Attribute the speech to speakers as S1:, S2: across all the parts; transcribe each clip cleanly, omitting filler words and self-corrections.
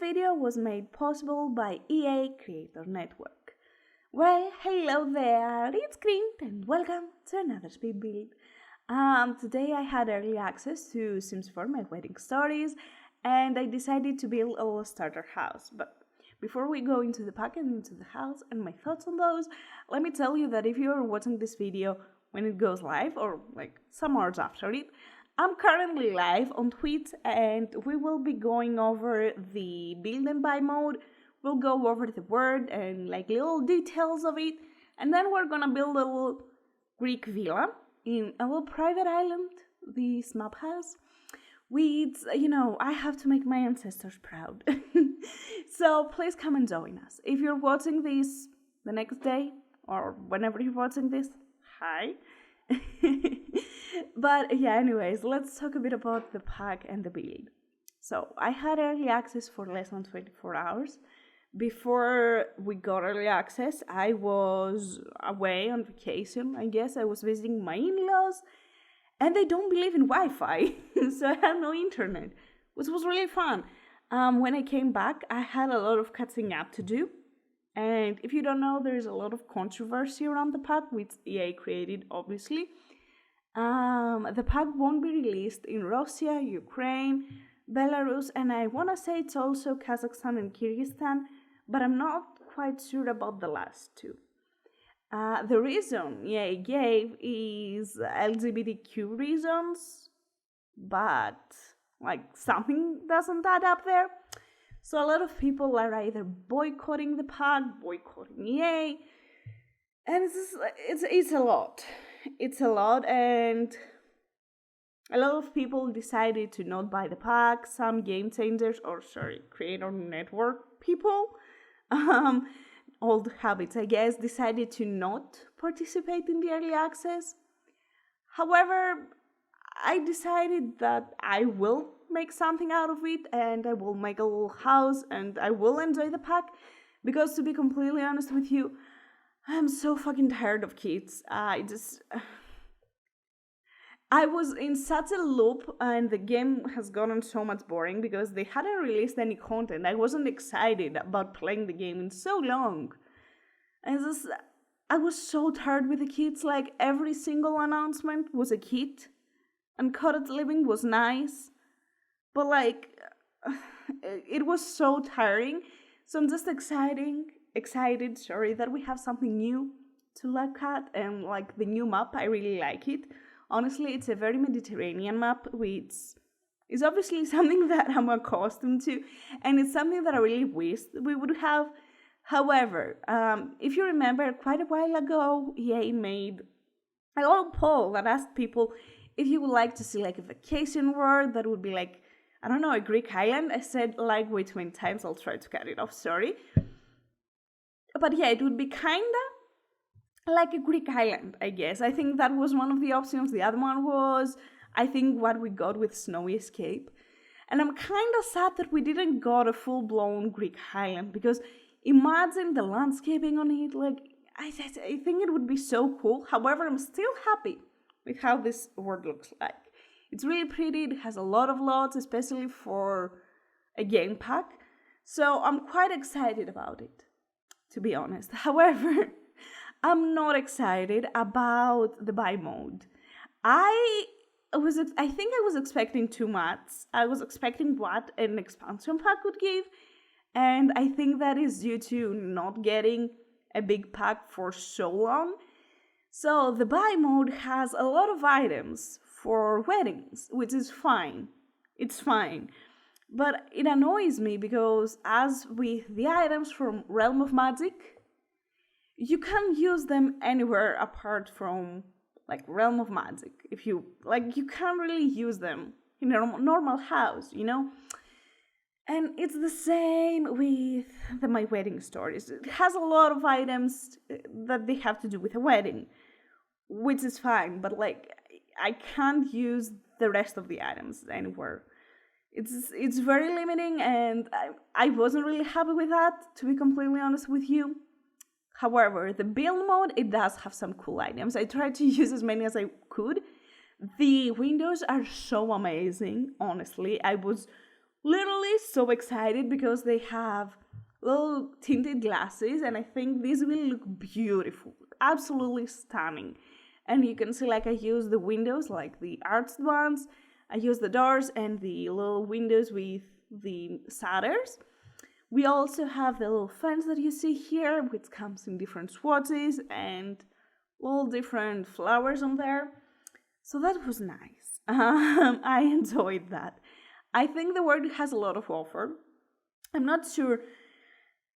S1: video was made possible by EA Creator Network. Well, hello there, it's Kriint and welcome to another speed build. Today I had early access to Sims 4 My Wedding Stories and I decided to build a little starter house. But before we go into the pack and into the house and my thoughts on those, let me tell you that if you are watching this video when it goes live or like some hours after it, I'm currently live on Twitch and we will be going over the build and buy mode. We'll go over the word and like little details of it, and then we're gonna build a little Greek villa in a little private island this map has. With, I have to make my ancestors proud. So please come and join us. If you're watching this the next day or whenever you're watching this, hi. But yeah, anyways, let's talk a bit about the pack and the build. So I had early access for less than 24 hours. Before we got early access, I was away on vacation. I guess I was visiting my in-laws and they don't believe in Wi-Fi. So I had no internet, which was really fun. When I came back, I had a lot of catching up to do. And if you don't know, there's a lot of controversy around the pack, which EA created, obviously. The pack won't be released in Russia, Ukraine, Belarus, and I want to say it's also Kazakhstan and Kyrgyzstan, but I'm not quite sure about the last two. The reason EA gave is LGBTQ reasons, but like something doesn't add up there. So a lot of people are either boycotting the pack, boycotting EA, and it's a lot. It's a lot, and a lot of people decided to not buy the pack. Some game changers, creator network people, old habits, I guess, decided to not participate in the early access. However, I decided that I will make something out of it and I will make a little house and I will enjoy the pack because, to be completely honest with you, I'm so fucking tired of kids. I was in such a loop and the game has gotten so much boring because they hadn't released any content. I wasn't excited about playing the game in so long. I was so tired with the kids. Like every single announcement was a kid and cottage living was nice. But like, it was so tiring. So I'm just excited, that we have something new to look at, and like the new map, I really like it. Honestly, it's a very Mediterranean map, which is obviously something that I'm accustomed to, and it's something that I really wish we would have. However, if you remember, quite a while ago, EA made a little poll that asked people if you would like to see like a vacation world that would be like, I don't know, a Greek island. I said like way too many times, I'll try to cut it off, sorry. But yeah, it would be kinda like a Greek island, I guess. I think that was one of the options. The other one was, I think, what we got with Snowy Escape. And I'm kind of sad that we didn't got a full-blown Greek island, because imagine the landscaping on it. Like, I think it would be so cool. However, I'm still happy with how this world looks like. It's really pretty. It has a lot of lots, especially for a game pack. So I'm quite excited about it, to be honest. However, I'm not excited about the buy mode. I think I was expecting too much. I was expecting what an expansion pack would give, and I think that is due to not getting a big pack for so long. So the buy mode has a lot of items for weddings, which is fine. It's fine. But it annoys me because, as with the items from Realm of Magic, you can't use them anywhere apart from like Realm of Magic. If you can't really use them in a normal house, And it's the same with the My Wedding Stories. It has a lot of items that they have to do with a wedding, which is fine, but like I can't use the rest of the items anywhere. It's very limiting, and I wasn't really happy with that, to be completely honest with you. However, the build mode, it does have some cool items. I tried to use as many as I could. The windows are so amazing, honestly. I was literally so excited because they have little tinted glasses, and I think these will look beautiful, absolutely stunning. And you can see, like, I use the windows, like the arched ones, I use the doors and the little windows with the shutters. We also have the little fence that you see here, which comes in different swatches and all different flowers on there. So that was nice. I enjoyed that. I think the work has a lot of offer. I'm not sure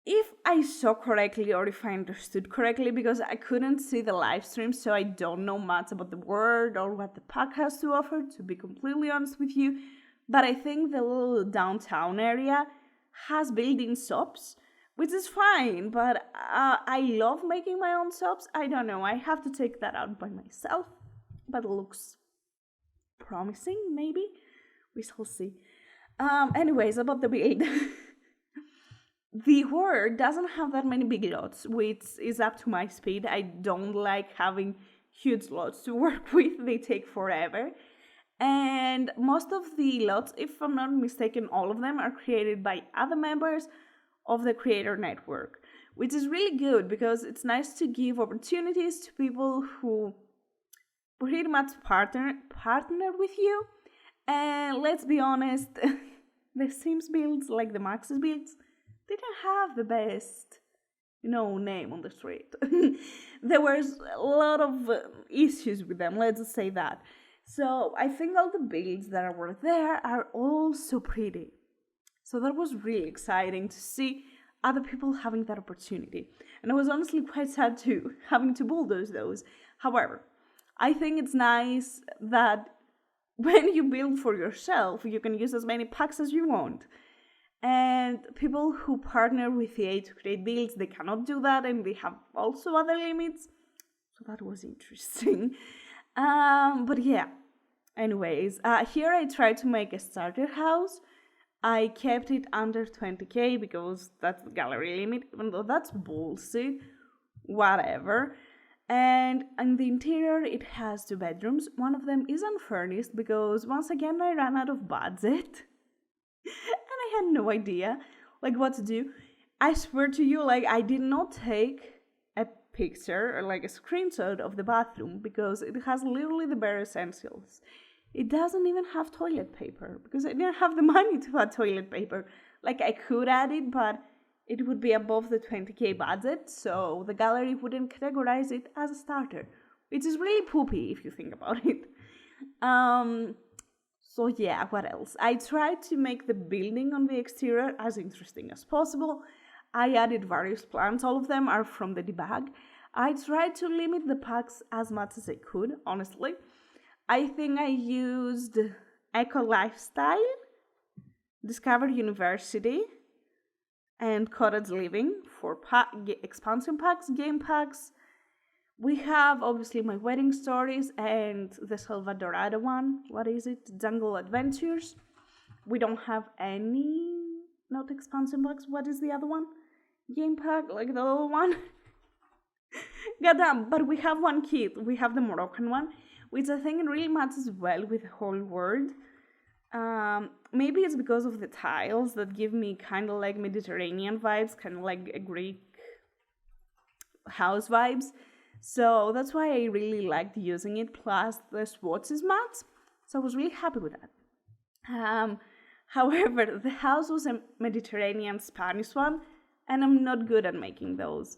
S1: if I saw correctly or if I understood correctly, because I couldn't see the live stream, so I don't know much about the word or what the pack has to offer, to be completely honest with you. But I think the little downtown area has built-in shops, which is fine, but I love making my own shops. I don't know, I have to take that out by myself, but it looks promising, maybe. We shall see. Anyways, about the build. The word doesn't have that many big lots, which is up to my speed. I don't like having huge lots to work with. They take forever. And most of the lots, if I'm not mistaken, all of them are created by other members of the creator network, which is really good because it's nice to give opportunities to people who pretty much partner with you. And let's be honest, the Sims builds, like the Max's builds, didn't have the best, name on the street. There was a lot of issues with them, let's just say that. So I think all the builds that were there are all so pretty. So that was really exciting to see other people having that opportunity. And I was honestly quite sad too, having to bulldoze those. However, I think it's nice that when you build for yourself, you can use as many packs as you want. And people who partner with EA to create builds, they cannot do that, and they have also other limits. So that was interesting. But yeah, anyways, here I tried to make a starter house. I kept it under 20k because that's the gallery limit, even though that's bullshit, whatever. And in the interior, it has 2 bedrooms. One of them is unfurnished because once again I ran out of budget. And I had no idea what to do. I swear to you, I did not take a picture or a screenshot of the bathroom because it has literally the bare essentials. It doesn't even have toilet paper because I didn't have the money to add toilet paper. I could add it, but it would be above the 20k budget, so the gallery wouldn't categorize it as a starter, which is really poopy if you think about it. So yeah, what else? I tried to make the building on the exterior as interesting as possible. I added various plants, all of them are from the debug. I tried to limit the packs as much as I could, honestly. I think I used Eco Lifestyle, Discover University, and Cottage Living for expansion packs, game packs. We have obviously my wedding stories and the Salvadorada one. What is it? Jungle Adventures. We don't have any, not expansion packs. What is the other one? Game pack, the little one. Goddamn, but we have one kit. We have the Moroccan one, which I think really matches well with the whole world. Maybe it's because of the tiles that give me kind of Mediterranean vibes, kind of a Greek house vibes. So that's why I really liked using it, plus the swatches match. So I was really happy with that. However, the house was a Mediterranean Spanish one, and I'm not good at making those.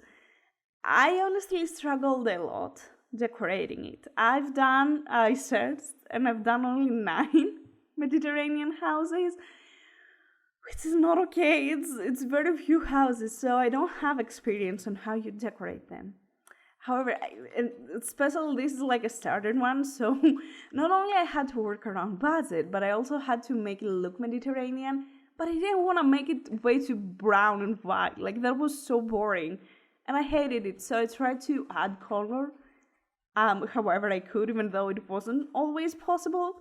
S1: I honestly struggled a lot decorating it. I searched, and I've done only 9 Mediterranean houses, which is not okay. It's very few houses, so I don't have experience on how you decorate them. However, especially this is a starter one, so not only I had to work around budget, but I also had to make it look Mediterranean, but I didn't want to make it way too brown and white. That was so boring, and I hated it, so I tried to add color, however I could, even though it wasn't always possible.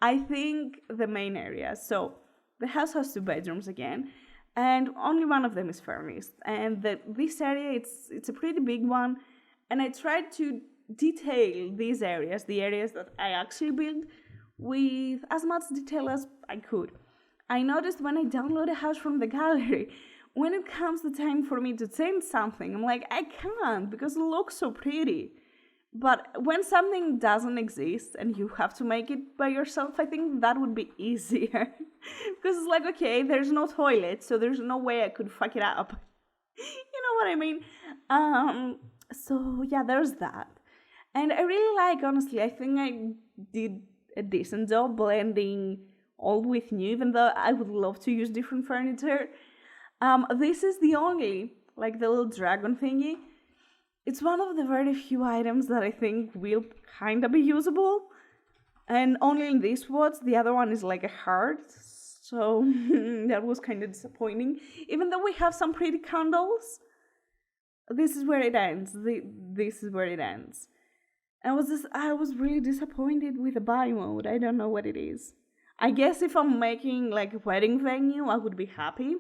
S1: I think the main area, so the house has 2 bedrooms again, and only one of them is furnished, and this area, it's a pretty big one. And I tried to detail these areas, the areas that I actually built, with as much detail as I could. I noticed when I download a house from the gallery, when it comes the time for me to change something, I'm like, I can't because it looks so pretty. But when something doesn't exist and you have to make it by yourself, I think that would be easier. Because it's like, okay, there's no toilet, so there's no way I could fuck it up. You know what I mean? So yeah, there's that. And I really like, honestly, I think I did a decent job blending old with new, even though I would love to use different furniture. This is the only, like the little dragon thingy. It's one of the very few items that I think will kind of be usable. And only in this watch, the other one is like a heart. So that was kind of disappointing. Even though we have some pretty candles, this is where it ends. This is where it ends. I was really disappointed with the buy mode. I don't know what it is. I guess if I'm making like a wedding venue, I would be happy.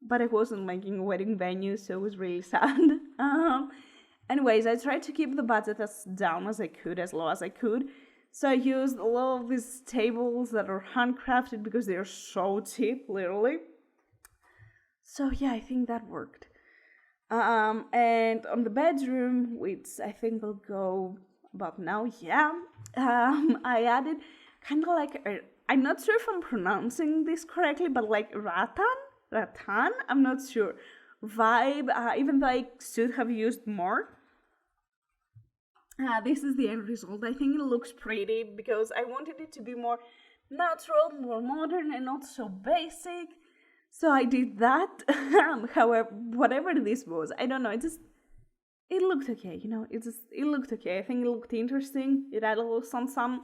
S1: But I wasn't making a wedding venue, so it was really sad. Anyways, I tried to keep the budget as down as I could, as low as I could. So I used a lot of these tables that are handcrafted because they are so cheap, literally. So yeah, I think that worked. And on the bedroom, which I think will go about now, yeah, I added kind of like, I'm not sure if I'm pronouncing this correctly, but like rattan, I'm not sure, vibe, even though I should have used more. This is the end result. I think it looks pretty because I wanted it to be more natural, more modern, and not so basic. So I did that. However, whatever this was, I don't know. It looked okay. You know, it looked okay. I think it looked interesting. It had a little some,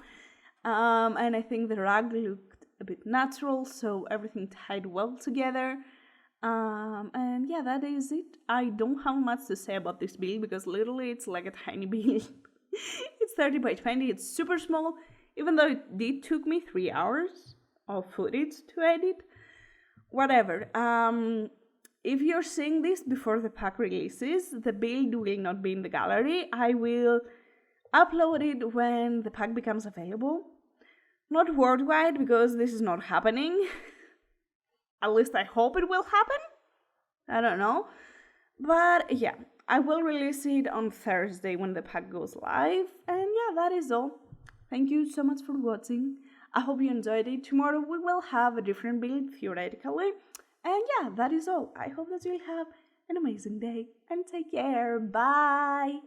S1: and I think the rug looked a bit natural, so everything tied well together. And yeah, that is it. I don't have much to say about this build because literally it's like a tiny build. It's 30 by 20. It's super small, even though it did took me 3 hours of footage to edit. Whatever. If you're seeing this before the pack releases, the build will not be in the gallery. I will upload it when the pack becomes available. Not worldwide because this is not happening. At least I hope it will happen. I don't know. But yeah, I will release it on Thursday when the pack goes live. And yeah, that is all. Thank you so much for watching. I hope you enjoyed it. Tomorrow we will have a different build, theoretically. And yeah, that is all. I hope that you'll have an amazing day and take care. Bye.